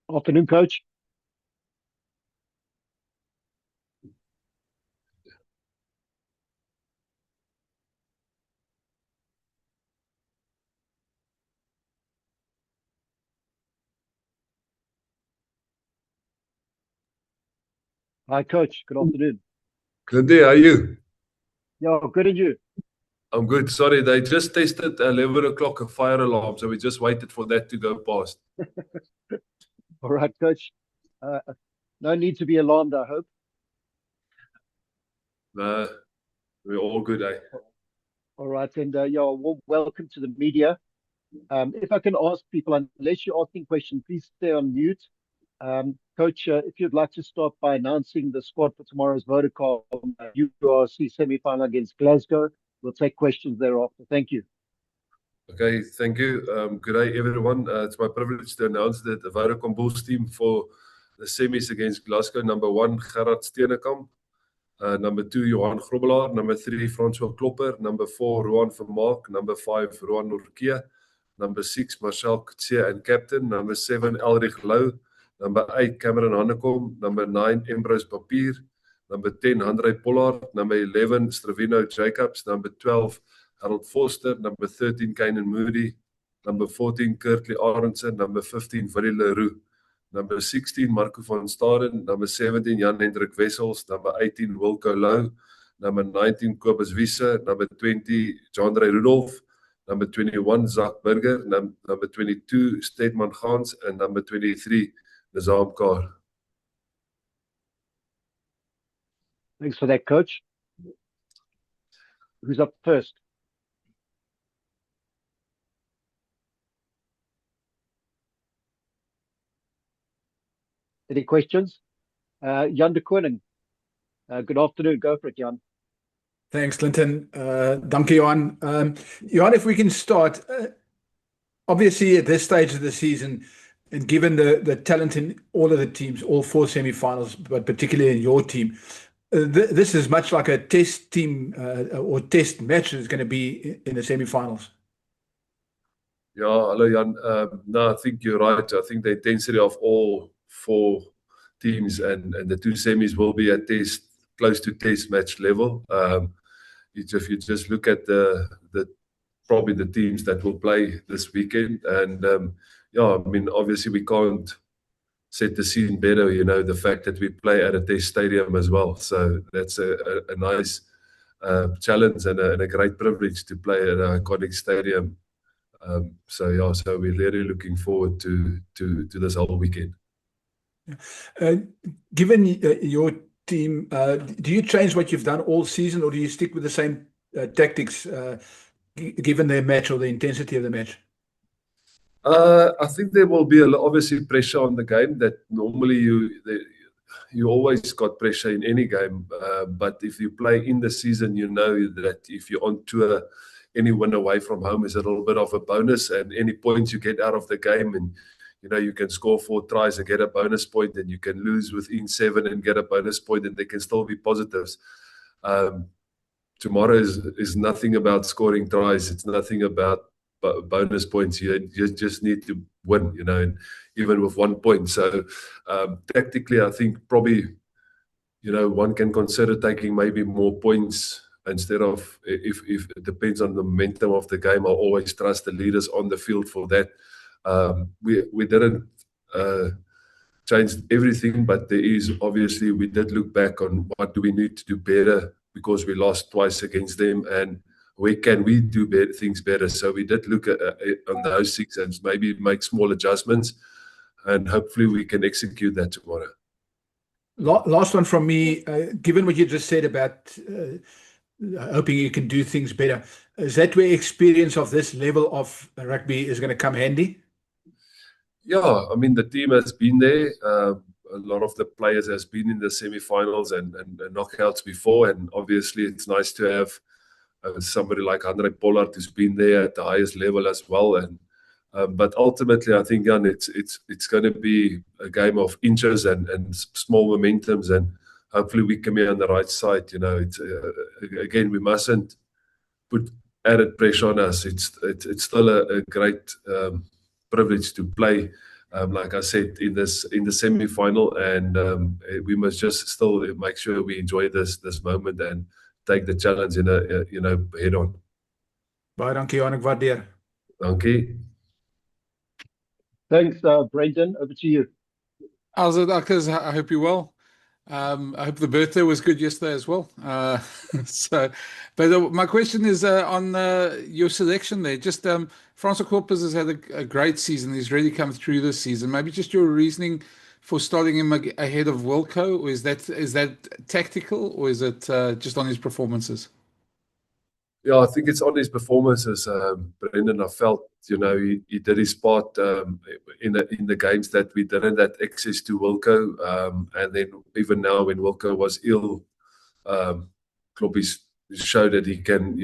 Afternoon, coach. Hi, coach. Good afternoon. Good day, how are you? Yeah, good and you. I'm good. Sorry, they just tested 11 o'clock a fire alarm, so we just waited for that to go past. All right, coach. Uh, no need to be alarmed, I hope. Uh, we're all good, eh? All right, and yeah, welcome to the media. If I can ask people, unless you're asking questions, please stay on mute. Coach, if you'd like to start by announcing the squad for tomorrow's Vodacom URC semi-final against Glasgow, we'll take questions thereafter. Thank you. Okay, thank you. Good day, everyone. It's my privilege to announce that the Vodacom Bulls team for the semis against Glasgow: number 1, Gerard Steenekamp; number 2, Johan Grobbelaar; number 3, Francois Klopper; number 4, Roan Vermaak; number 5, Roan Nortje; number 6, Marcel Coetzee and captain; number 7, Elrich Lou; number 8, Cameron Hanekom; number 9, Ambrose Papier; number 10, Andre Pollard; number 11, Stravino Jacobs; number 12, Harold Foster; number 13, Kainan Moody; number 14, Kirtley Arendse; number 15, Willie Leroux; number 16, Marco van Staden; number 17, Jan-Hendrik Wessels; number 18, Wilco Lou; number 19, Kobus Wiese; number 20, Jandre Rudolph; number 21, Zach Burger; number 22, Stedman Gans; and number 23, Nizam Kaur. Thanks for that, coach. Who's up first? Any questions? Jan de Koning. Good afternoon. Go for it, Jan. Thanks, Clinton. Dankie, Johan. Johan, if we can start, obviously at this stage of the season, and given the talent in all of the teams, all 4 semi-finals, but particularly in your team, this is much like a test team or test match is going to be in the semi-finals. Yeah, hello, Jan. No, I think you're right. I think the intensity of all 4 teams and the 2 semis will be at close to test match level. If you just look at the probably the teams that will play this weekend, and yeah, I mean, obviously we can't set the scene better. You know, the fact that we play at a test stadium as well, so that's a nice challenge and a great privilege to play at an iconic stadium. So yeah, so we're really looking forward to this whole weekend. Given your team, do you change what you've done all season, or do you stick with the same tactics given the match or the intensity of the match? I think there will be obviously pressure on the game that normally you always got pressure in any game. But if you play in the season, you know that if you're on tour, any win away from home is a little bit of a bonus, and any points you get out of the game, and you know you can score 4 tries and get a bonus point, and you can lose within 7 and get a bonus point, and there can still be positives. Tomorrow is nothing about scoring tries. It's nothing about bonus points. You just need to win, you know, and even with 1 point. So tactically, I think probably, you know, one can consider taking maybe more points instead of, if it depends on the momentum of the game. I'll always trust the leaders on the field for that. We didn't change everything, but there is obviously, we did look back on what do we need to do better, because we lost twice against them, and where can we do things better. So we did look at on those 6 and maybe make small adjustments, and hopefully we can execute that tomorrow. Last one from me. Given what you just said about hoping you can do things better, is that where experience of this level of rugby is going to come handy? Yeah, I mean, the team has been there. A lot of the players has been in the semi-finals and knockouts before, and obviously it's nice to have somebody like Andre Pollard who's been there at the highest level as well. And but ultimately, I think, Jan, it's going to be a game of inches and small momentums, and hopefully we come here on the right side. You know, it's again, we mustn't put added pressure on us. It's still a great privilege to play like I said, in the semi-final, and we must just still make sure we enjoy this moment and take the challenge in head on. Baie dankie Johan, ek waardeer. Dankie. Thanks, Brendan. Over to you. How's it, Uckers? I hope you're well. I hope the birthday was good yesterday as well. My question is on your selection there. Just Francois Corpus has had a great season. He's really come through this season. Maybe just your reasoning for starting him ahead of Wilco, or is that tactical, or is it just on his performances? Yeah, I think it's on his performances, Brendan. I felt, he did his part in the games that we didn't have access to Wilco. And then even now when Wilco was ill, Kloppy showed that he can,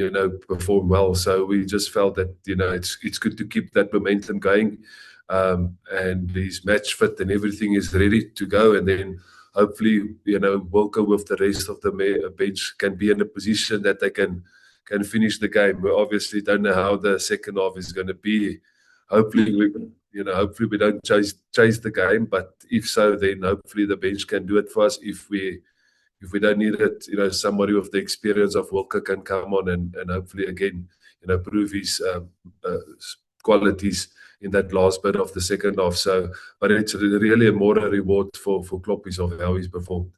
perform well. So we just felt that, it's good to keep that momentum going. And he's match fit and everything is ready to go. And then hopefully, Wilco with the rest of the bench can be in a position that they can finish the game. We obviously don't know how the second half is going to be. Hopefully we don't chase the game, but if so, then hopefully the bench can do it for us. If we don't need it, somebody with the experience of Wilco can come on and hopefully again, prove his qualities in that last bit of the second half. So, but it's really more a reward for Kloppy of how he's performed.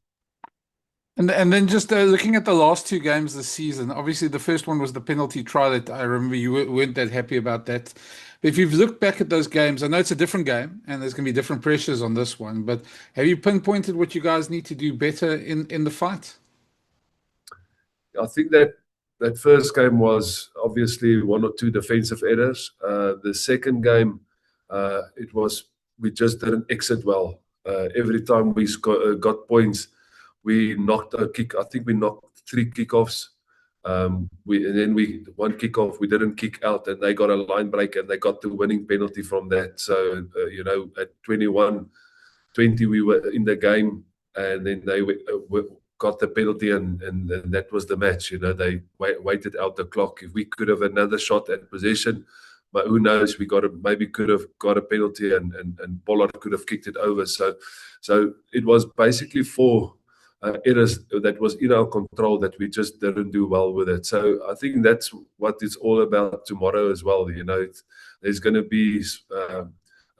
And then just looking at the last two games this season, obviously the first one was the penalty try that I remember you weren't that happy about that. But if you've looked back at those games, I know it's a different game and there's going to be different pressures on this one, but have you pinpointed what you guys need to do better in the fight? I think that first game was obviously one or two defensive errors. The second game, we just didn't exit well. Every time we got points, we knocked a kick. I think we knocked 3 kickoffs. One kickoff we didn't kick out, and they got a line break, and they got the winning penalty from that. So at 21-20 we were in the game, and then they got the penalty, and that was the match. They waited out the clock. If we could have another shot at possession, but who knows? Maybe could have got a penalty, and Pollard could have kicked it over. So it was basically 4 errors that was in our control that we just didn't do well with it. So I think that's what it's all about tomorrow as well. There's going to be a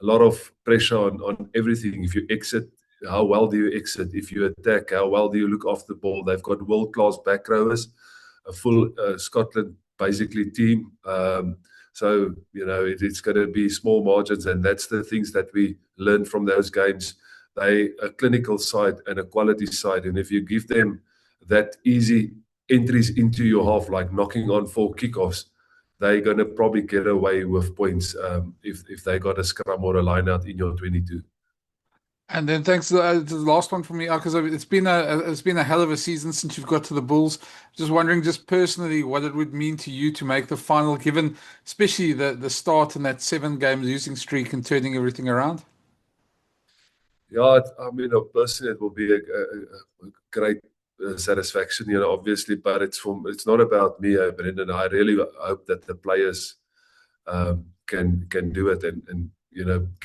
lot of pressure on everything. If you exit, how well do you exit? If you attack, how well do you look off the ball? They've got world-class back rowers, a full Scotland basically team. So it's going to be small margins, and that's the things that we learned from those games. They a clinical side and a quality side, and if you give them that easy entries into your half, like knocking on 4 kickoffs, they're going to probably get away with points if they got a scrum or a line out in your 22. And then thanks to the last one from me, because it's been a hell of a season since you've got to the Bulls. Just wondering, just personally, what it would mean to you to make the final, given especially the start and that 7-game losing streak and turning everything around. Yeah, personally, it will be a great satisfaction, obviously, but it's not about me, Brendan. I really hope that the players can do it and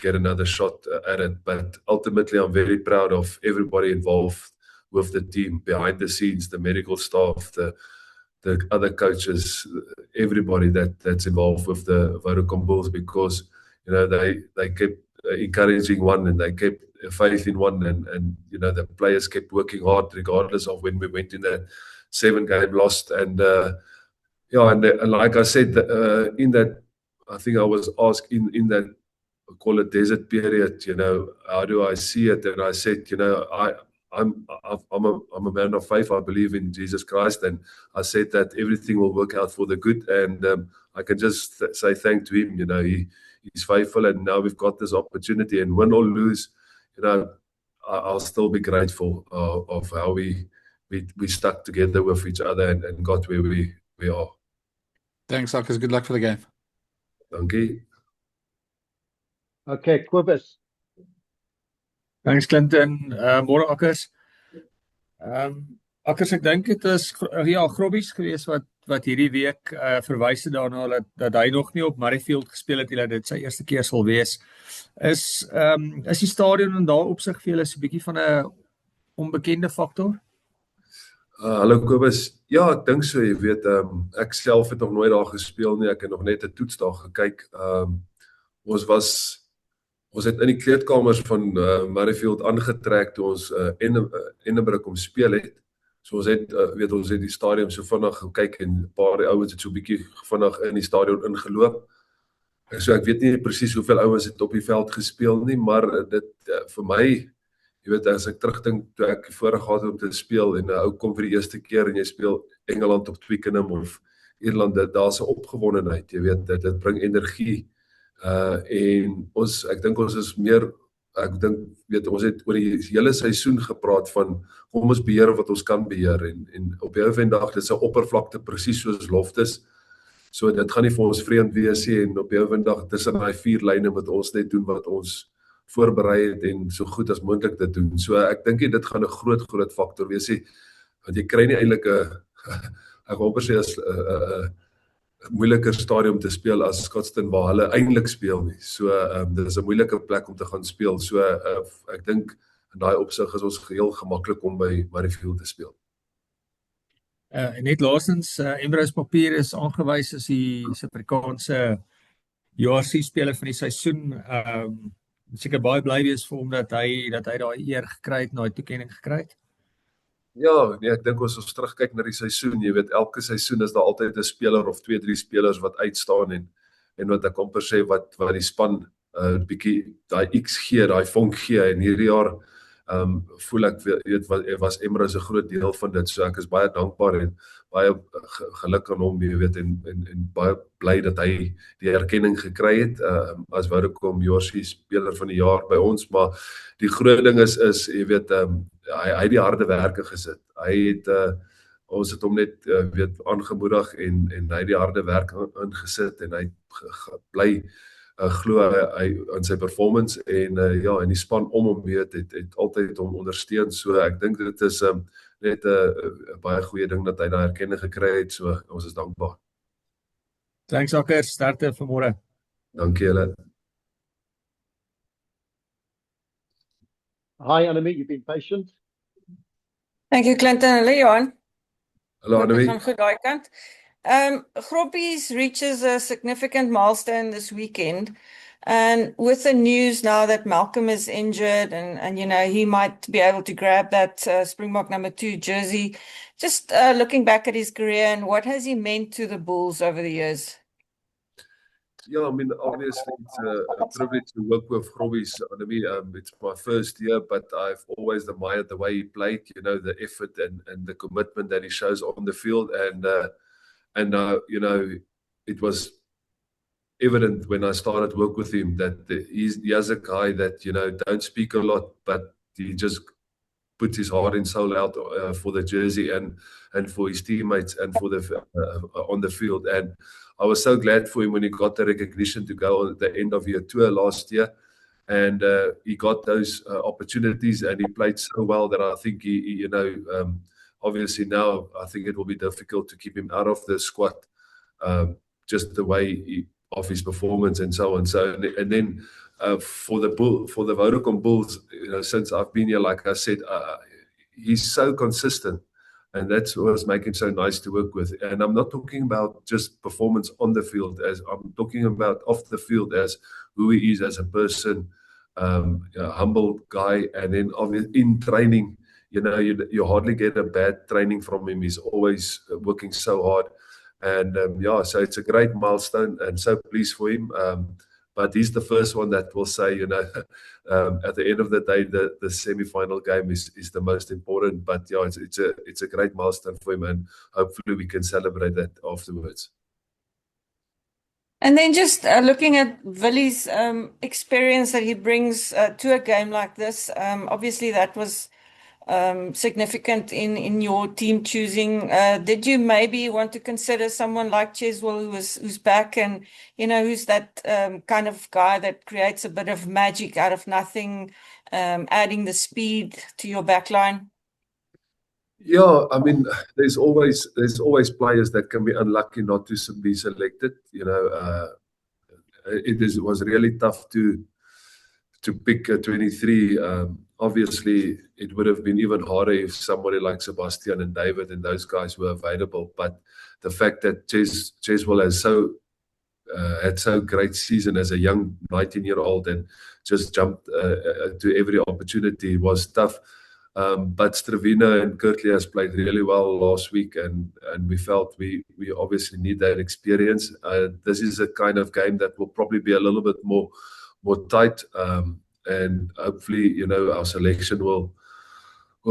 get another shot at it. But ultimately, I'm very proud of everybody involved with the team, behind the scenes, the medical staff, the other coaches, everybody that's involved with the Vodacom Bulls, because they kept encouraging one, and they kept faith in one, and the players kept working hard regardless of when we went in that 7-game loss. And like I said, in that, I think I was asked in that, call it desert period, how do I see it? And I said, I'm a man of faith. I believe in Jesus Christ, and I said that everything will work out for the good. And I can just say thank to him. He's faithful, and now we've got this opportunity. And win or lose, I'll still be grateful of how we stuck together with each other and got where we are. Thanks, Uckers. Good luck for the game. Thank you. Okay, Quibus. Thanks, Clinton. Môre Uckers. Uckers, ek dink dit is Grobbies gewees wat wat hierdie week verwys het daarna dat hy nog nie op Murrayfield gespeel het nie, dat dit sy eerste keer sal wees. Is die stadion in daardie opsig vir julle so 'n bietjie van 'n onbekende faktor? Hallo Kobus. Ja, ek dink so, jy weet, ek self het nog nooit daar gespeel nie. Ek het nog net 'n toets daar gekyk. Ons het in die kleedkamers van Murrayfield aangetrek toe ons Edinburgh kom speel het. So ons het ons het die stadion so vinnig gekyk en 'n paar ouens het so 'n bietjie vinnig in die stadion ingeloop. So ek weet nie presies hoeveel ouens het op die veld gespeel nie, maar dit vir my, jy weet, as ek terugdink toe ek voorheen gehad het om te speel en 'n ou kom vir die eerste keer en jy speel Engeland op Twickenham of Ierland, daar's 'n opgewondenheid, jy weet, dit bring energie. En ek dink ons is meer, ons het oor die hele seisoen gepraat van kom ons beheer wat ons kan beheer en op die ou van die dag, dit is 'n oppervlakte presies soos loftes. So dit gaan nie vir ons vreemd wees nie en op die ou van die dag tussen daai 4 lyne moet ons net doen wat ons voorberei het en so goed as moontlik dit doen. So ek dink dit gaan 'n groot faktor wees, want jy kry nie eintlik 'n ek wil amper sê as 'n moeiliker stadium te speel as Scotstoun waar hulle eintlik speel nie. So dit is 'n moeilike plek om te gaan speel. So ek dink in daai opsig is ons geheel gemaklik om by Murrayfield te speel. En net laastens, Emrys Papier is aangewys as die Suid-Afrikaanse JRC-speler van die seisoen. Seker baie bly wees vir hom dat hy daai eer gekry het, daai toekenning gekry het. Ja, nee, ek dink as ons terugkyk na die seisoen, jy weet, elke seisoen is daar altyd 'n speler of 2, 3 spelers wat uitstaan en wat ek amper sê wat die span bietjie daai X gee, daai vonk gee en hierdie jaar voel ek weet was Emrys 'n groot deel van dit. So ek is baie dankbaar en baie geluk aan hom, jy weet, en baie bly dat hy die erkenning gekry het as Vodacom JRC speler van die jaar by ons, maar die groot ding is jy weet hy het die harde werke gesit. Hy het ons het hom net aangemoedig en hy het die harde werk ingesit en hy bly glo hy aan sy performance en en die span om hom het altyd hom ondersteun. So ek dink dit is net 'n baie goeie ding dat hy daai erkenning gekry het. So ons is dankbaar. Thanks Akker, sterkte vir môre. Dankie julle. Hi, Annemie, you've been patient. Thank you, Clinton. Hallo, Johan. Hallo Annemie. Gaan goed daai kant. Groppies reaches a significant milestone this weekend. And with the news now that Malcolm is injured and he might be able to grab that Springbok number 2 jersey, just looking back at his career and what has he meant to the Bulls over the years? Yeah, I mean, obviously it's a privilege to work with Grobbies. It's my first year, but I've always admired the way he played, the effort and the commitment that he shows on the field. And it was evident when I started work with him that he has a guy that, don't speak a lot, but he just puts his heart and soul out for the jersey and for his teammates and for the on the field. And I was so glad for him when he got the recognition to go on at the end of year tour last year. And he got those opportunities and he played so well that I think he obviously now I think it will be difficult to keep him out of the squad, just the way of his performance and so on. So and then for the Vodacom Bulls, since I've been here, like I said, he's so consistent, and that's what's making him so nice to work with. And I'm not talking about just performance on the field, as I'm talking about off the field as who he is as a person, humble guy, and then in training. You hardly get a bad training from him. He's always working so hard. And so it's a great milestone and so pleased for him. But he's the first one that will say, at the end of the day, the semi-final game is the most important. But it's a great milestone for him, and hopefully we can celebrate that afterwards. And then just looking at Willie's experience that he brings to a game like this, obviously that was significant in your team choosing. Did you maybe want to consider someone like Cheswell who's back and who's that kind of guy that creates a bit of magic out of nothing, adding the speed to your back line? Yeah, I mean, there's always players that can be unlucky not to be selected. It was really tough to pick a 23. Obviously, it would have been even harder if somebody like Sebastian and David and those guys were available. But the fact that Cheswell has had so great season as a young 19-year-old and just jumped to every opportunity was tough. But Stravina and Kirtley has played really well last week, and we felt we obviously need that experience. This is a kind of game that will probably be a little bit more tight, and hopefully, our selection will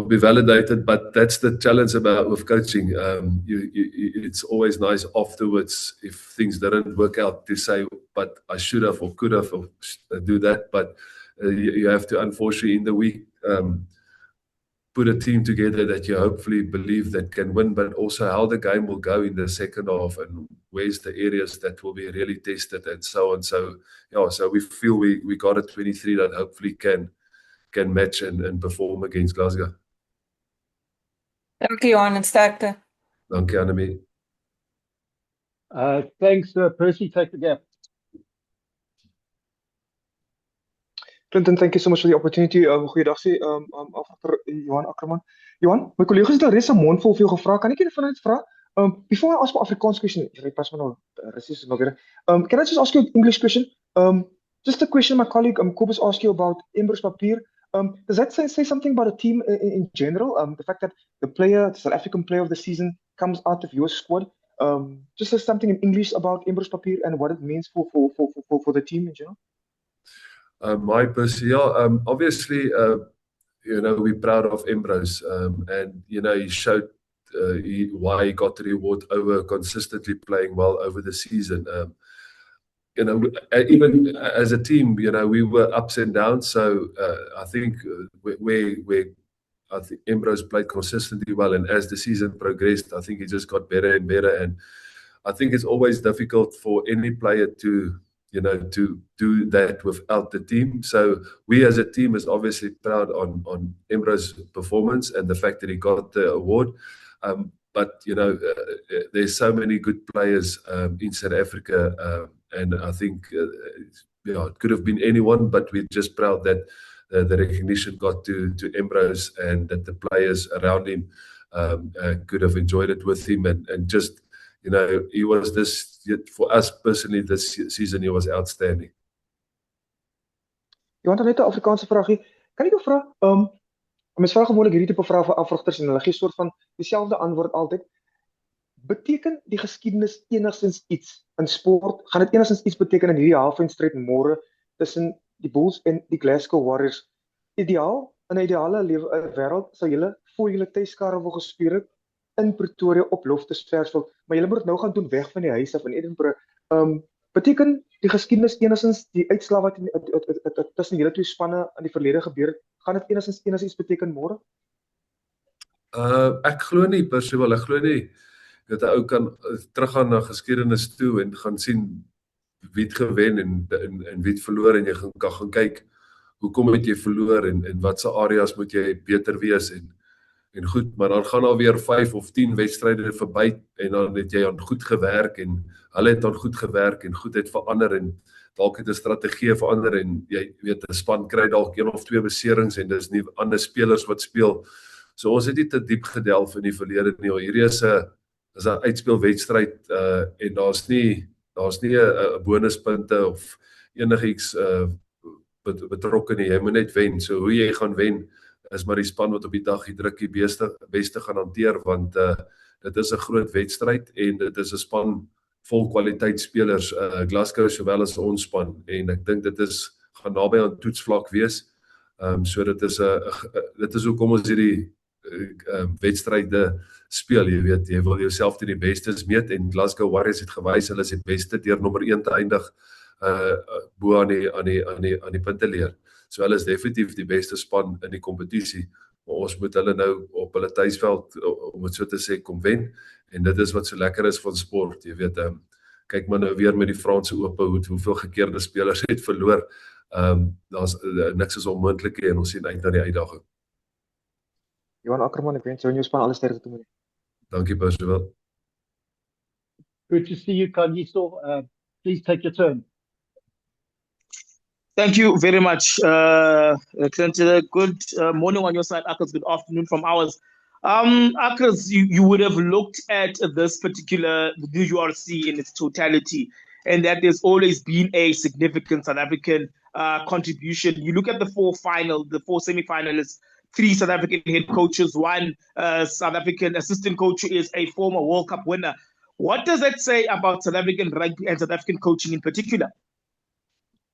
be validated. But that's the challenge with coaching. It's always nice afterwards if things didn't work out to say, but I should have or could have or do that. But you have to, unfortunately, in the week, put a team together that you hopefully believe that can win, but also how the game will go in the second half and where's the areas that will be really tested and so on. So we feel we got a 23 that hopefully can match and perform against Glasgow. Dankie Johan en sterkte. Dankie Annemie. Thanks, Percy. Take the gap. Clinton, thank you so much for the opportunity. Goeiedag sê, after Johan Ackerman. Johan, my colleagues het al reeds 'n mond vol vir jou gevra. Kan ek net vanuit vra? Before I ask my Afrikaans question, can I just ask you an English question? Just a question my colleague Kobus asked you about Embrose Papier. Does that say something about the team in general? The fact that the South African player of the season comes out of your squad. Just something in English about Embrose Papier and what it means for the team in general. My Percy, obviously, we're proud of Embrose, and he showed why he got the reward over consistently playing well over the season. Even as a team, we were ups and downs. So I think I think Embrose played consistently well, and as the season progressed, I think he just got better and better. And I think it's always difficult for any player to do that without the team. So we as a team is obviously proud on Embrose's performance and the fact that he got the award. But there's so many good players in South Africa, and I think it could have been anyone, but we're just proud that the recognition got to Embrose and that the players around him could have enjoyed it with him, and just he was for us personally this season, he was outstanding. Johan, net 'n Afrikaanse vraagie. Kan ek jou vra, mens vra gewoonlik hierdie tipe vrae vir afrigters en hulle gee soort van dieselfde antwoord altyd. Beteken die geskiedenis enigstens iets in sport? Gaan dit enigstens iets beteken in hierdie halfeindstryd môre tussen die Bulls en die Glasgow Warriors? Ideaal, in 'n ideale wêreld sou julle voor julle tuiskare wil gespeel het in Pretoria op Loftusversveld, maar julle moet dit nou gaan doen weg van die huis af in Edinburgh. Beteken die geskiedenis enigstens die uitslae wat tussen julle twee spanne in die verlede gebeur het, gaan dit enigstens iets beteken môre? Ek glo nie, Percival, ek glo nie dat 'n ou kan teruggaan na geskiedenis toe en gaan sien wie het gewen en wie het verloor, en jy kan gaan kyk hoekom het jy verloor en watse areas moet jy beter wees en goed, maar dan gaan alweer 5 of 10 wedstryde verby en dan het jy aan goed gewerk en hulle het aan goed gewerk en goed het verander en dalk het 'n strategie verander en jy weet 'n span kry dalk 1 of 2 beserings en dis nie ander spelers wat speel. So ons het nie te diep gedelf in die verlede nie. Hierdie is 'n uitspelwedstryd en daar's nie 'n bonuspunte of enigiets betrokke nie. Jy moet net wen. So hoe jy gaan wen is maar die span wat op die dag die drukkie beste gaan hanteer, want dit is 'n groot wedstryd en dit is 'n span vol kwaliteitspelers, Glasgow sowel as ons span, en ek dink dit gaan naby aan toetsvlak wees. So dit is hoekom ons hierdie wedstryde speel, jy weet, jy wil jouself teen die bestes meet, en Glasgow Warriors het gewys hulle is die beste deur nommer 1 te eindig bo aan die punteleer. So hulle is definitief die beste span in die kompetisie, maar ons moet hulle nou op hulle tuisveld, om het so te sê, kom wen, en dit is wat so lekker is van sport, jy weet, kyk maar nou weer met die Franse Ope, hoeveel gekeerde spelers het verloor, daar's niks is onmoontlik en ons sien uit na die uitdaging. Johan Ackerman, ek wens jou en jou span alle sterkte toe, meneer. Dankie Percival. Good to see you, Kanyiso. Please take your turn. Thank you very much, Clinton. Good morning on your side, Akers. Good afternoon from ours. Akers, you would have looked at this particular URC in its totality, and that there's always been a significant South African contribution. You look at the four semi-finalists, 3 South African head coaches, 1 South African assistant coach who is a former World Cup winner. What does that say about South African rugby and South African coaching in particular?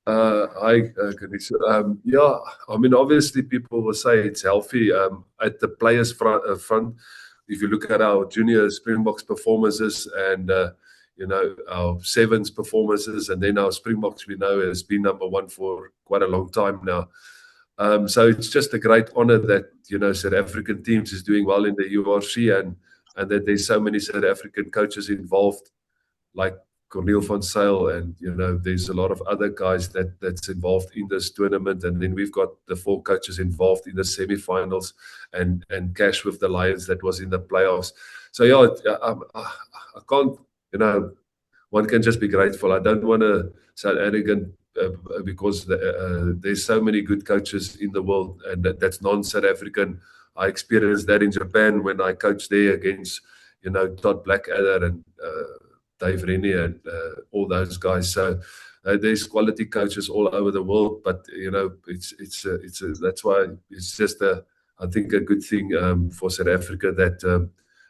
Hi, Kanyiso. Yeah, I mean, obviously people will say it's healthy at the players front. If you look at our junior Springboks performances and, our sevens performances, and then our Springboks, we know, has been #1 for quite a long time now. So it's just a great honor that, South African teams is doing well in the URC and that there's so many South African coaches involved, like Cornel van Zyl, and there's a lot of other guys that's involved in this tournament, and then we've got the 4 coaches involved in the semi-finals, and Cash with the Lions that was in the playoffs. So yeah, I can't, one can just be grateful. I don't want to sound arrogant because there's so many good coaches in the world, and that's non-South African. I experienced that in Japan when I coached there against Todd Blackadder and Dave Rennie and all those guys. So there's quality coaches all over the world, but that's why it's just I think a good thing for South Africa that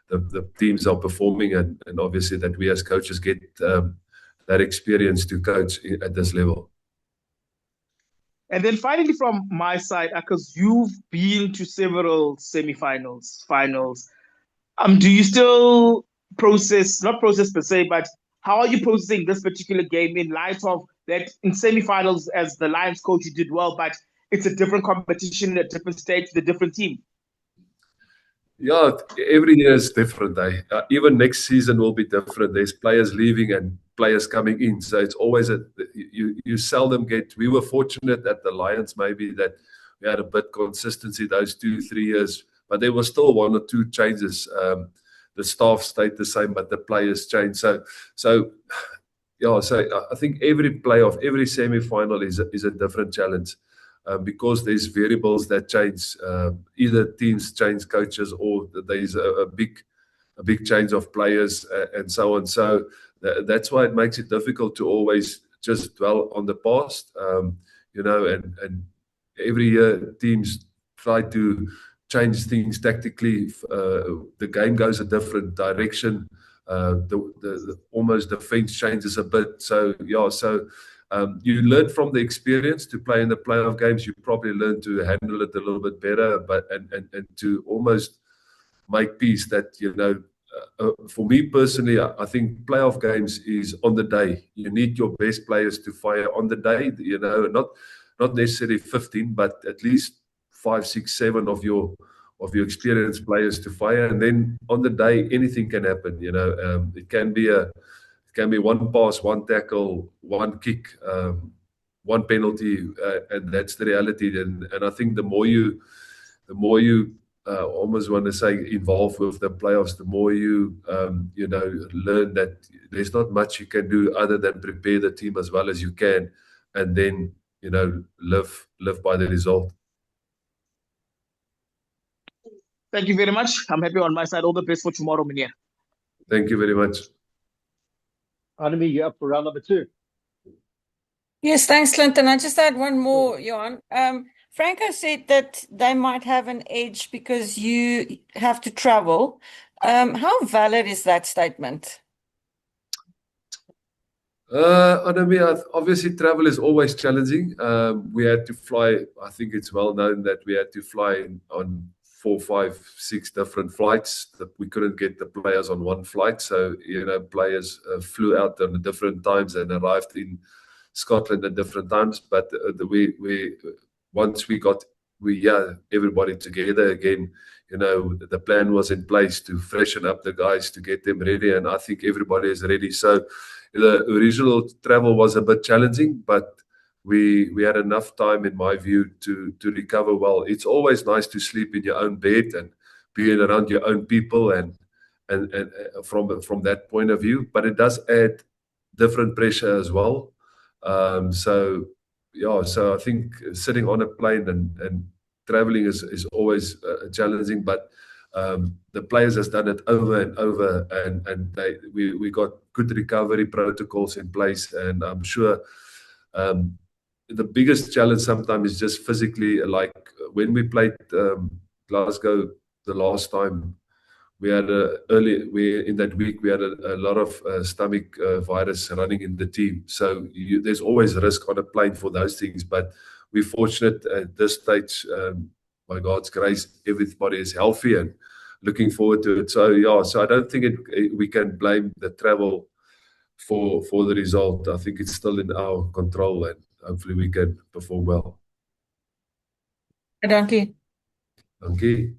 the teams are performing, and obviously that we as coaches get that experience to coach at this level. And then finally, from my side, because you've been to several semi-finals, finals, do you still not process per se, but how are you processing this particular game in light of that in semi-finals as the Lions coach you did well, but it's a different competition, a different stage, a different team? Yeah, every year is different. Even next season will be different. There's players leaving and players coming in. So it's always you seldom get. We were fortunate at the Lions maybe that we had a bit consistency those 2-3 years, but there was still 1 or 2 changes. The staff stayed the same, but the players changed. So I think every playoff, every semi-final is a different challenge. Because there's variables that change. Either teams change coaches, or there's a big change of players, and so on. So that's why it makes it difficult to always just dwell on the past. And every year teams try to change things tactically. The game goes a different direction. Almost the fence changes a bit. So you learn from the experience to play in the playoff games. You probably learn to handle it a little bit better, and to almost make peace that, for me personally, I think playoff games is on the day. You need your best players to fire on the day, not necessarily 15, but at least 5, 6, 7 of your experienced players to fire, and then on the day anything can happen. It can be 1 pass, 1 tackle, 1 kick, 1 penalty, and that's the reality. And I think the more you almost want to say involved with the playoffs, the more you learn that there's not much you can do other than prepare the team as well as you can, and then live by the result. Thank you very much. I'm happy on my side. All the best for tomorrow, Minia. Thank you very much. Anami, you're up for round number 2. Yes, thanks, Clinton. I just had one more, Johan. Franco said that they might have an edge because you have to travel. How valid is that statement? Anami, obviously travel is always challenging. We had to fly. I think it's well known that we had to fly on 4, 5, 6 different flights. That we couldn't get the players on one flight, so players flew out on different times and arrived in Scotland at different times. But once we got everybody together again, the plan was in place to freshen up the guys, to get them ready, and I think everybody is ready. So the original travel was a bit challenging, but we had enough time, in my view, to recover well. It's always nice to sleep in your own bed, being around your own people and from that point of view, but it does add different pressure as well. So I think sitting on a plane and traveling is always challenging, but the players has done it over and over, and we got good recovery protocols in place, and I'm sure the biggest challenge sometimes is just physically, like when we played Glasgow the last time. We had in that week we had a lot of stomach virus running in the team. So there's always risk on a plane for those things. But we're fortunate at this stage, by God's grace, everybody is healthy and looking forward to it. So I don't think we can blame the travel for the result. I think it's still in our control, and hopefully we can perform well. Thank you. Thank you.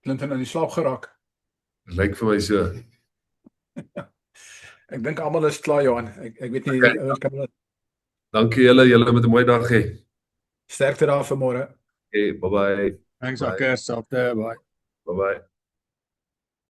Clinton aan die slaap geraak. Lyk vir my so. Ek dink almal is klaar, Johan. Ek weet nie Okay. Dankie julle met 'n mooi dag hê. Sterkte daar vir môre. Okay, bye-bye. Thanks, Bye. Akker. Selfde, bye. Bye-bye.